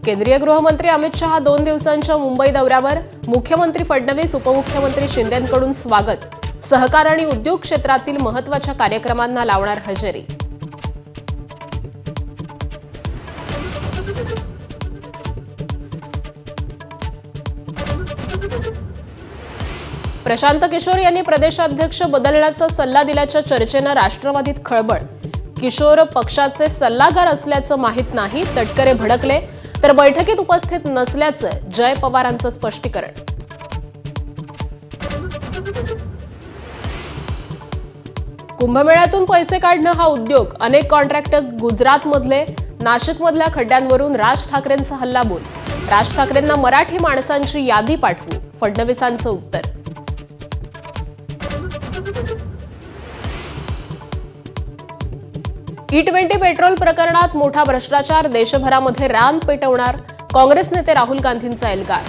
केंद्रीय गृहमंत्री अमित शहा 2 दिवसांच्या मुंबई दौऱ्यावर. मुख्यमंत्री फडणवीस, उपमुख्यमंत्री शिंदेंकडून स्वागत. सहकार आणि उद्योग क्षेत्रातील महत्त्वाच्या कार्यक्रमांना लावणार हजेरी. प्रशांत किशोर यांनी प्रदेशाध्यक्ष बदलण्याचा सल्ला दिल्याच्या चर्चेनं राष्ट्रवादीत खळबळ. किशोर पक्षाचे सल्लागार असल्याचं माहीत नाही, तटकरे भडकले. तर बैठकीत उपस्थित नसल्याचं जय पवारांचं स्पष्टीकरण. कुंभमेळ्यातून पैसे काढणं हा उद्योग. अनेक कॉन्ट्रॅक्टर गुजरातमधले, नाशिकमधल्या खड्ड्यांवरून राज ठाकरेंचा हल्लाबोल. राज ठाकरेंना मराठी माणसांची यादी पाठवू, फडणवीसांचं उत्तर. E20 पेट्रोल प्रकरणात मोठा भ्रष्टाचार. देशभरामध्ये रान पेटवणार, काँग्रेस नेते राहुल गांधींचा एल्गार.